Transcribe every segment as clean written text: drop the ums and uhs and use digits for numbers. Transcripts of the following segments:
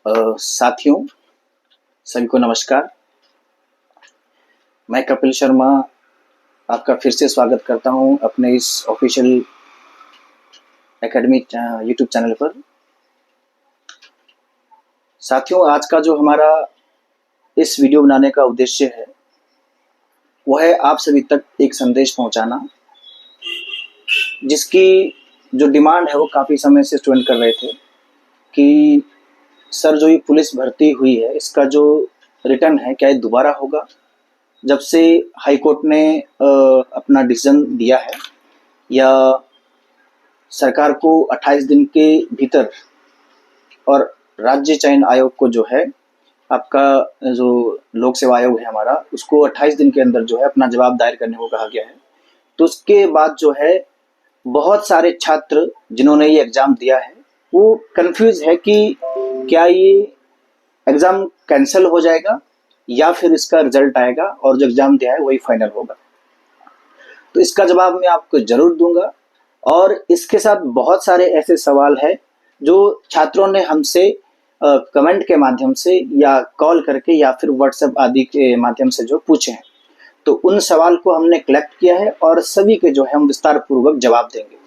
साथियों, सभी को नमस्कार। मैं कपिल शर्मा आपका फिर से स्वागत करता हूं अपने इस ऑफिशियल एकेडमी यूट्यूब चैनल पर। साथियों, आज का जो हमारा इस वीडियो बनाने का उद्देश्य है वह है आप सभी तक एक संदेश पहुंचाना, जिसकी जो डिमांड है वो काफ़ी समय से स्टूडेंट कर रहे थे कि सर, जो ये पुलिस भर्ती हुई है इसका जो रिटर्न है क्या ये दोबारा होगा। जब से हाई कोर्ट ने अपना डिसीजन दिया है या सरकार को 28 दिन के भीतर और राज्य चयन आयोग को जो है आपका जो लोक सेवा आयोग है हमारा, उसको 28 दिन के अंदर जो है अपना जवाब दायर करने को कहा गया है। तो उसके बाद जो है बहुत सारे छात्र जिन्होंने ये एग्ज़ाम दिया है वो कंफ्यूज है कि क्या ये एग्ज़ाम कैंसिल हो जाएगा या फिर इसका रिजल्ट आएगा और जो एग्ज़ाम दिया है वही फाइनल होगा। तो इसका जवाब मैं आपको ज़रूर दूंगा। और इसके साथ बहुत सारे ऐसे सवाल हैं जो छात्रों ने हमसे कमेंट के माध्यम से या कॉल करके या फिर व्हाट्सएप आदि के माध्यम से जो पूछे हैं, तो उन सवाल को हमने कलेक्ट किया है और सभी के जो है हम विस्तार पूर्वक जवाब देंगे।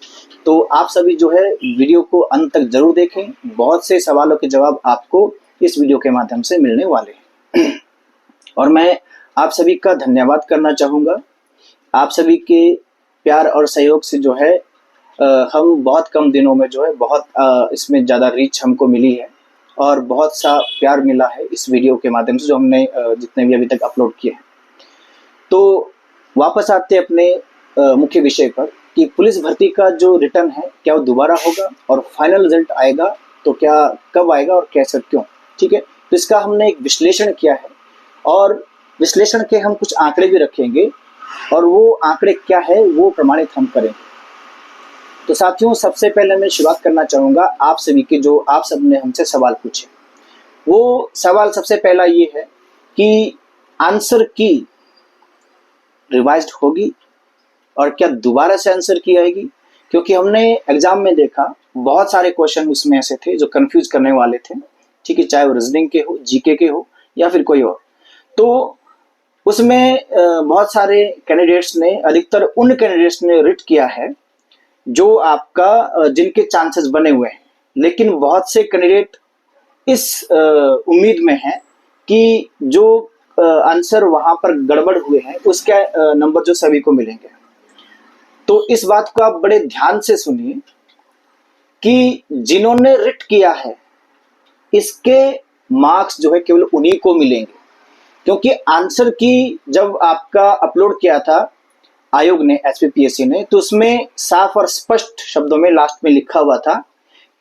तो आप सभी जो है वीडियो को अंत तक जरूर देखें। बहुत से सवालों के जवाब आपको इस वीडियो के माध्यम से मिलने वाले हैं। और मैं आप सभी का धन्यवाद करना चाहूँगा। आप सभी के प्यार और सहयोग से जो है हम बहुत कम दिनों में जो है बहुत इसमें ज़्यादा रीच हमको मिली है और बहुत सा प्यार मिला है इस वीडियो के माध्यम से जो हमने जितने भी अभी तक अपलोड किए हैं। तो वापस आते अपने मुख्य विषय पर कि पुलिस भर्ती का जो रिटर्न है क्या वो दोबारा होगा और फाइनल रिजल्ट आएगा तो क्या कब आएगा और कैसे क्यों। ठीक है, तो इसका हमने एक विश्लेषण किया है और विश्लेषण के हम कुछ आंकड़े भी रखेंगे और वो आंकड़े क्या है वो प्रमाणित हम करेंगे। तो साथियों, सबसे पहले मैं शुरुआत करना चाहूँगा आप सभी के जो आप सब ने हमसे सवाल पूछे। वो सवाल सबसे पहला ये है कि आंसर की रिवाइज्ड होगी और क्या दोबारा से आंसर की आएगी, क्योंकि हमने एग्जाम में देखा बहुत सारे क्वेश्चन उसमें ऐसे थे जो कंफ्यूज करने वाले थे। ठीक है, चाहे वो रीजनिंग के हो, जीके के हो या फिर कोई और। तो उसमें बहुत सारे कैंडिडेट्स ने, अधिकतर उन कैंडिडेट्स ने रिट किया है जो आपका जिनके चांसेस बने हुए हैं, लेकिन बहुत से कैंडिडेट इस उम्मीद में हैं कि जो आंसर वहां पर गड़बड़ हुए हैं उसके नंबर जो सभी को मिलेंगे। तो इस बात को आप बड़े ध्यान से सुनिए कि जिन्होंने रिट किया है इसके मार्क्स जो है केवल उन्हीं को मिलेंगे, क्योंकि आंसर की जब आपका अपलोड किया था आयोग ने, एसपीपीएससी ने, तो उसमें साफ और स्पष्ट शब्दों में लास्ट में लिखा हुआ था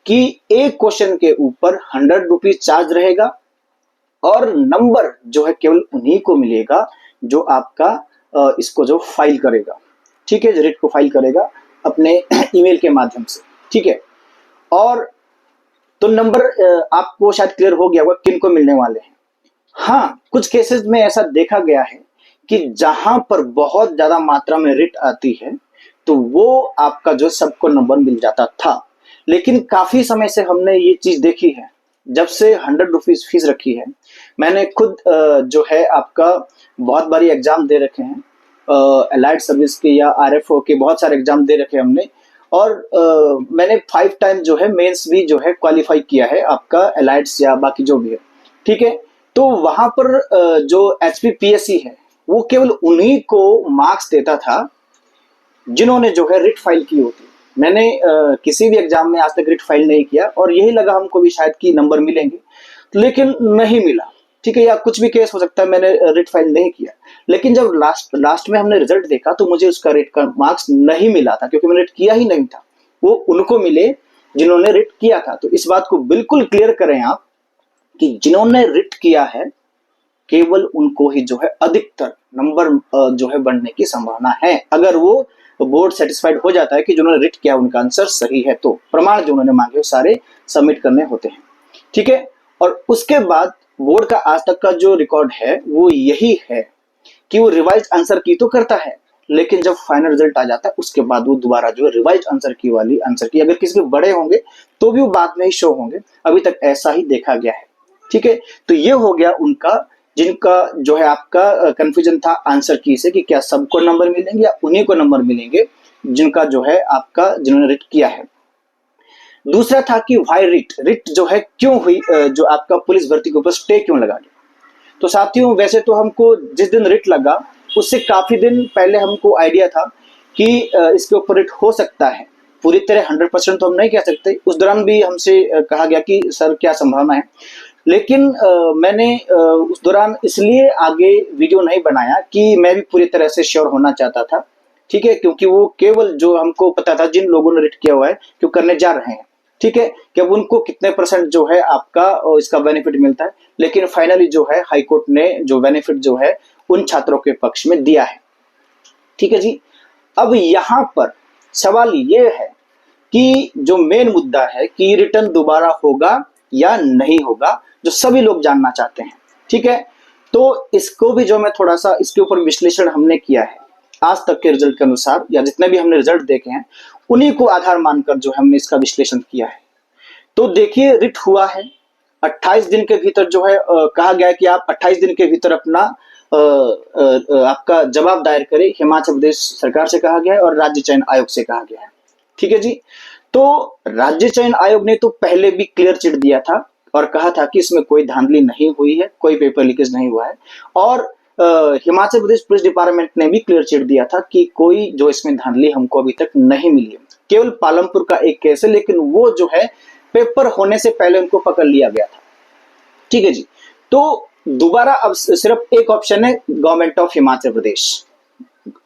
कि एक क्वेश्चन के ऊपर 100 रुपीज चार्ज रहेगा और नंबर जो है केवल उन्हीं को मिलेगा जो आपका इसको जो फाइल करेगा। ठीक है, रिट को फाइल करेगा अपने ईमेल के माध्यम से। ठीक है, और तो नंबर आपको शायद क्लियर हो गया होगा किन को मिलने वाले हैं। हाँ, कुछ केसेस में ऐसा देखा गया है कि जहां पर बहुत ज्यादा मात्रा में रिट आती है तो वो आपका जो सबको नंबर मिल जाता था, लेकिन काफी समय से हमने ये चीज देखी है। जब से 100 रुपीज फीस रखी है, मैंने खुद जो है आपका बहुत बारी एग्जाम दे रखे हैं, एलाइड सर्विस के या आरएफओ के बहुत सारे एग्जाम दे रखे हमने, और मैंने 5 टाइम जो है मेंस भी जो है क्वालिफाई किया है आपका एलाइड्स या बाकी जो भी है। ठीक है, तो वहां पर जो एचपीपीएससी है वो केवल उन्हीं को मार्क्स देता था जिन्होंने जो है रिट फाइल की होती। मैंने किसी भी एग्जाम में आज तक रिट फाइल नहीं किया और यही लगा हमको भी शायद कि नंबर मिलेंगे, लेकिन नहीं मिला। ठीक है, या कुछ भी केस हो सकता है, मैंने रिट फाइल नहीं किया, लेकिन जब लास्ट में हमने रिजल्ट देखा तो मुझे उसका रिट का मार्क्स नहीं मिला था, क्योंकि मैंने रिट किया ही नहीं था। वो उनको मिले जिन्होंने रिट किया था। तो इस बात को बिल्कुल क्लियर करें आप कि जिन्होंने रिट किया है केवल उनको ही जो है अधिकतर नंबर जो है बढ़ने की संभावना है, अगर वो बोर्ड सेटिस्फाइड हो जाता है कि जिन्होंने रिट किया उनका आंसर सही है। तो प्रमाण जो उन्होंने मांगे वो सारे सबमिट करने होते हैं। ठीक है, और उसके बाद बोर्ड का आज तक का जो रिकॉर्ड है वो यही है कि वो रिवाइज आंसर की तो करता है, लेकिन जब फाइनल रिजल्ट आ जाता है उसके बाद वो दोबारा जो है रिवाइज आंसर की वाली आंसर की, अगर किसी के बड़े होंगे तो भी वो बाद में ही शो होंगे। अभी तक ऐसा ही देखा गया है। ठीक है, तो ये हो गया उनका, जिनका जो है आपका कंफ्यूजन था आंसर की से कि क्या सबको नंबर मिलेंगे या उन्हीं को नंबर मिलेंगे जिनका जो है आपका, जिन्होंने रिट किया है। दूसरा था कि वाई रिट, रिट जो है क्यों हुई, जो आपका पुलिस भर्ती के ऊपर स्टे क्यों लगा दिया। तो साथियों, वैसे तो हमको जिस दिन रिट लगा उससे काफी दिन पहले हमको आइडिया था कि इसके ऊपर रिट हो सकता है। पूरी तरह 100% तो हम नहीं कह सकते, उस दौरान भी हमसे कहा गया कि सर क्या संभावना है, लेकिन मैंने उस दौरान इसलिए आगे वीडियो नहीं बनाया कि मैं भी पूरी तरह से श्योर होना चाहता था, ठीक है, क्योंकि वो केवल जो हमको पता था जिन लोगों ने रिट किया हुआ है, क्यों करने जा रहे हैं, ठीक है, कि अब उनको कितने परसेंट जो है आपका इसका बेनिफिट मिलता है। लेकिन फाइनली जो है हाई कोर्ट ने जो बेनिफिट जो है उन छात्रों के पक्ष में दिया है, ठीक है जी। अब यहां पर सवाल ये है कि जो मेन मुद्दा है कि रिटर्न दोबारा होगा या नहीं होगा, जो सभी लोग जानना चाहते हैं, ठीक है। तो इसको भी जो मैं थोड़ा सा इसके ऊपर विश्लेषण हमने किया है आज तक के रिजल्ट के अनुसार, या जितने भी हमने रिजल्ट देखे हैं उन्हीं को आधार मानकर जो हमने इसका विश्लेषण किया है। तो देखिए, रिट हुआ है 28 दिन के भीतर जो है कहा गया है कि आप 28 दिन के भीतर अपना आपका जवाब दायर करें, हिमाचल प्रदेश सरकार से कहा गया है और राज्य चयन आयोग से कहा गया है, ठीक है जी। तो राज्य चयन आयोग ने तो पहले भी क्लियर चिट दिया था और कहा था कि इसमें कोई धांधली नहीं हुई है, कोई पेपर लीकेज नहीं हुआ है, और हिमाचल प्रदेश पुलिस डिपार्टमेंट ने भी क्लियर चिट दिया था कि कोई जो इसमें धांधली हमको अभी तक नहीं मिली है। केवल पालमपुर का एक केस है, लेकिन वो जो है पेपर होने से पहले उनको पकड़ लिया गया था, ठीक है जी। तो दोबारा अब सिर्फ एक ऑप्शन है, गवर्नमेंट ऑफ हिमाचल प्रदेश।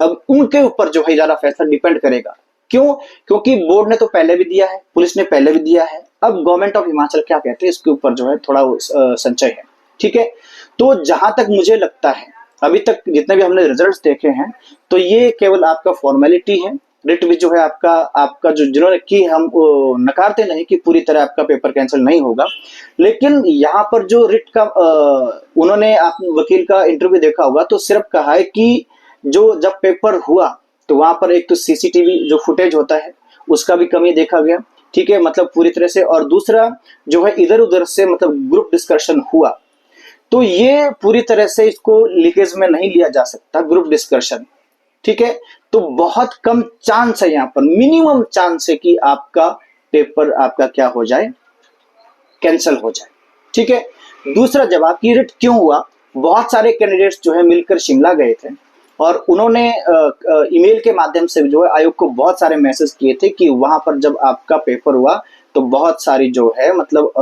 अब उनके ऊपर जो है ज्यादा फैसला डिपेंड करेगा। क्यों? क्योंकि बोर्ड ने तो पहले भी दिया है, पुलिस ने पहले भी दिया है, अब गवर्नमेंट ऑफ हिमाचल क्या कहते हैं इसके ऊपर जो है थोड़ा संचय है, ठीक है। तो जहां तक मुझे लगता है अभी तक जितने भी हमने रिजल्ट्स देखे हैं, तो ये केवल आपका फॉर्मेलिटी है। रिट भी जो है आपका आपका जो जिन्होंने की, हम नकारते नहीं कि पूरी तरह आपका पेपर कैंसिल नहीं होगा, लेकिन यहाँ पर जो रिट का उन्होंने, आप वकील का इंटरव्यू देखा होगा तो सिर्फ कहा है कि जो जब पेपर हुआ तो वहां पर एक तो सीसीटीवी जो फुटेज होता है उसका भी कमी देखा गया, ठीक है, मतलब पूरी तरह से। और दूसरा जो है इधर उधर से मतलब ग्रुप डिस्कशन हुआ, तो ये पूरी तरह से इसको लीकेज में नहीं लिया जा सकता ग्रुप डिस्कशन, ठीक है। तो बहुत कम चांस है, यहाँ पर मिनिमम चांस है कि आपका पेपर आपका क्या हो जाए, कैंसिल हो जाए, ठीक है। दूसरा जवाब कि रिट क्यों हुआ, बहुत सारे कैंडिडेट्स जो है मिलकर शिमला गए थे और उन्होंने ईमेल के माध्यम से जो है आयोग को बहुत सारे मैसेज किए थे कि वहां पर जब आपका पेपर हुआ तो बहुत सारी जो है मतलब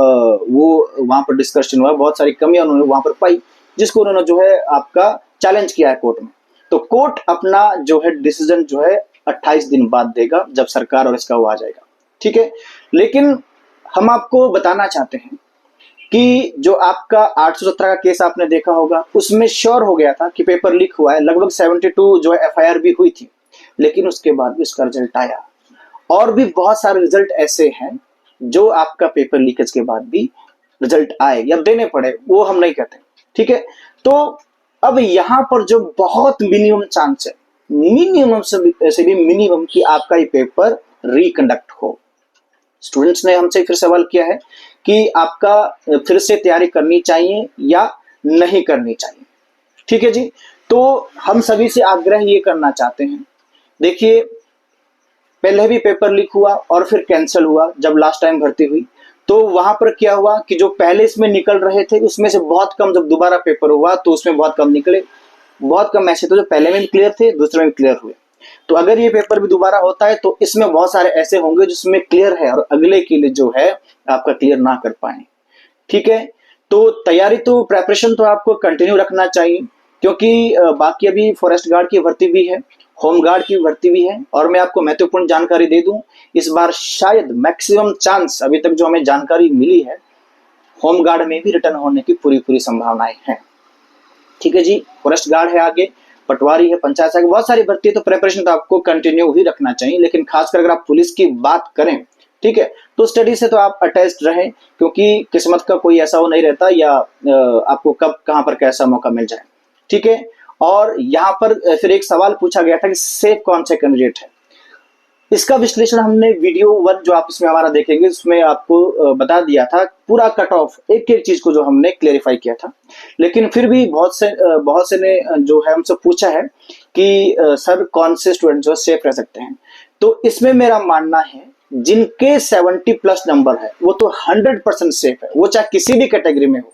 वो वहां पर डिस्कशन हुआ, बहुत सारी कमियां उन्होंने वहां पर पाई, जिसको उन्होंने जो है आपका चैलेंज किया है कोर्ट में। तो कोर्ट अपना जो है डिसीजन जो है 28 दिन बाद देगा, जब सरकार और इसका वो आ जाएगा, ठीक है। लेकिन हम आपको बताना चाहते हैं कि जो आपका 817 का केस आपने देखा होगा, उसमें श्योर हो गया था कि पेपर लीक हुआ है, लगभग 72 जो है एफआईआर भी हुई थी, लेकिन उसके बाद भी उसका रिजल्ट आया। और भी बहुत सारे रिजल्ट ऐसे हैं जो आपका पेपर लीकेज के बाद भी रिजल्ट आए या देने पड़े, वो हम नहीं कहते, ठीक है। तो अब यहां पर जो बहुत मिनिमम चांस है, मिनिमम से भी मिनिमम कि आपका ये पेपर रिकंडक्ट हो। स्टूडेंट्स ने हमसे फिर सवाल किया है कि आपका फिर से तैयारी करनी चाहिए या नहीं करनी चाहिए, ठीक है जी। तो हम सभी से आग्रह ये करना चाहते हैं, देखिए पहले भी पेपर लीक हुआ और फिर कैंसिल हुआ जब लास्ट टाइम भर्ती हुई, तो वहां पर क्या हुआ कि जो पहले इसमें निकल रहे थे उसमें से बहुत कम, जब दोबारा पेपर हुआ तो उसमें बहुत कम निकले, बहुत कम ऐसे तो जो पहले में भी क्लियर थे दूसरे में भी क्लियर हुए। तो अगर ये पेपर भी दोबारा होता है तो इसमें बहुत सारे ऐसे होंगे जिसमें क्लियर है और अगले के लिए जो है आपका क्लियर ना कर पाए, ठीक है। तो तैयारी तो प्रेपरेशन तो आपको कंटिन्यू रखना चाहिए, क्योंकि बाकी अभी फॉरेस्ट गार्ड की भर्ती भी है, होम गार्ड की भर्ती भी है। और मैं आपको महत्वपूर्ण जानकारी दे दूं, इस बार शायद मैक्सिमम चांस अभी तक जो हमें जानकारी मिली है, होम गार्ड में भी रिटर्न होने की पूरी पूरी संभावनाएं हैं, ठीक है जी। फॉरेस्ट गार्ड है, आगे पटवारी है, पंचायत सहायक, बहुत सारी भर्ती है। तो प्रेपरेशन तो आपको कंटिन्यू ही रखना चाहिए, लेकिन खासकर अगर आप पुलिस की बात करें, ठीक है, तो स्टडी से तो आप अटैच्ड रहें, क्योंकि किस्मत का कोई ऐसा वो नहीं रहता या आपको कब कहां पर कैसा मौका मिल जाए, ठीक है। और यहाँ पर फिर एक सवाल पूछा गया था कि सेफ कौन से कैंडिडेट है। इसका विश्लेषण हमने वीडियो 1 जो आप इसमें हमारा देखेंगे उसमें आपको बता दिया था, पूरा कट ऑफ एक एक चीज को जो हमने क्लेरिफाई किया था। लेकिन फिर भी बहुत से ने जो है हमसे पूछा है कि सर कौन से स्टूडेंट जो सेफ रह सकते हैं। तो इसमें मेरा मानना है जिनके 70 प्लस नंबर है वो तो 100% सेफ है, वो चाहे किसी भी कैटेगरी में हो।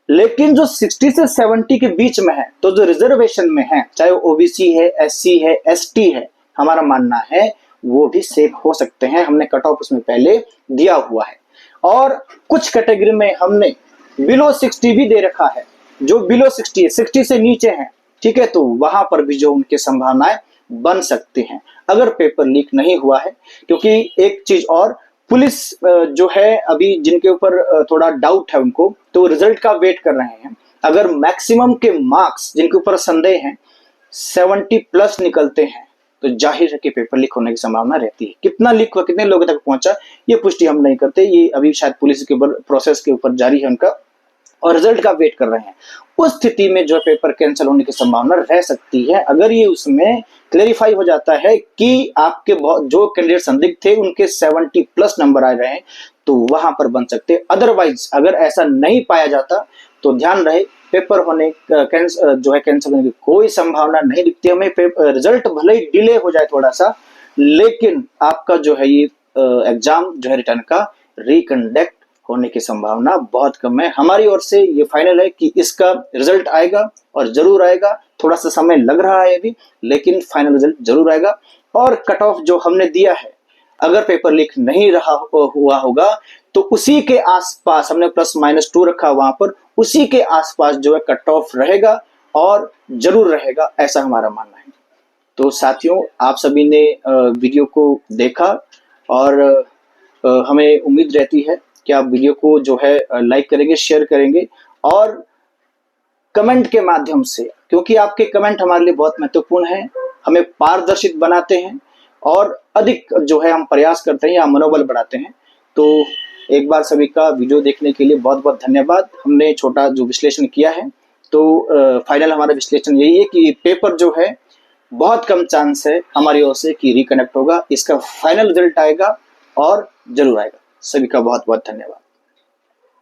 लेकिन जो 60 से 70 के बीच में है, तो जो रिजर्वेशन में है, चाहे वो ओबीसी है, एससी है, एसटी है, हमारा मानना है वो भी सेफ हो सकते हैं। हमने कट ऑफ उसमें पहले दिया हुआ है। और कुछ कैटेगरी में हमने बिलो 60 भी दे रखा है, जो बिलो 60 है, 60 से नीचे है, ठीक है, तो वहां पर भी जो उनकी संभावनाएं बन सकती हैं अगर पेपर लीक नहीं हुआ है। क्योंकि एक चीज और, पुलिस जो है अभी जिनके ऊपर थोड़ा डाउट है उनको, तो रिजल्ट का वेट कर रहे हैं। अगर मैक्सिमम के मार्क्स जिनके ऊपर संदेह है 70 प्लस निकलते हैं तो जाहिर है कि पेपर लीक होने की संभावना रहती है। कितना लीक हुआ, कितने लोगों तक पहुंचा, ये पुष्टि हम नहीं करते, ये अभी शायद पुलिस के ऊपर प्रोसेस के ऊपर जारी है उनका, और रिजल्ट का वेट कर रहे हैं। उस स्थिति में जो पेपर कैंसिल होने की संभावना रह सकती है अगर ये उसमें क्लेरिफाई हो जाता है कि आपके जो कैंडिडेट संदिग्ध थे उनके 70 प्लस नंबर आ गए हैं, तो वहां पर बन सकते। अदरवाइज अगर ऐसा नहीं पाया जाता तो ध्यान रहे पेपर होने जो है कैंसिल होने की कोई संभावना नहीं दिखती हमें। रिजल्ट भले ही डिले हो जाए थोड़ा सा, लेकिन आपका जो है ये एग्जाम जो है रिटर्न का रिकंडक्ट होने की संभावना बहुत कम है। हमारी ओर से ये फाइनल है कि इसका रिजल्ट आएगा और जरूर आएगा। थोड़ा सा समय लग रहा है अभी, लेकिन फाइनल रिजल्ट जरूर आएगा। और कट ऑफ जो हमने दिया है, अगर पेपर लीक नहीं हुआ होगा तो उसी के आसपास हमने +-2 रखा वहां पर, उसी के आसपास जो है कट ऑफ रहेगा और जरूर रहेगा, ऐसा हमारा मानना है। तो साथियों, आप सभी ने वीडियो को देखा और हमें उम्मीद रहती है कि आप वीडियो को जो है लाइक करेंगे, शेयर करेंगे और कमेंट के माध्यम से, क्योंकि आपके कमेंट हमारे लिए बहुत महत्वपूर्ण है, हमें पारदर्शित बनाते हैं और अधिक जो है हम प्रयास करते हैं या मनोबल बढ़ाते हैं। तो एक बार सभी का वीडियो देखने के लिए बहुत बहुत धन्यवाद। हमने छोटा जो विश्लेषण किया है, तो फाइनल हमारा विश्लेषण यही है कि पेपर जो है बहुत कम चांस है हमारी ओर से कि रिकनेक्ट होगा। इसका फाइनल रिजल्ट आएगा और जरूर आएगा। सभी का बहुत बहुत धन्यवाद।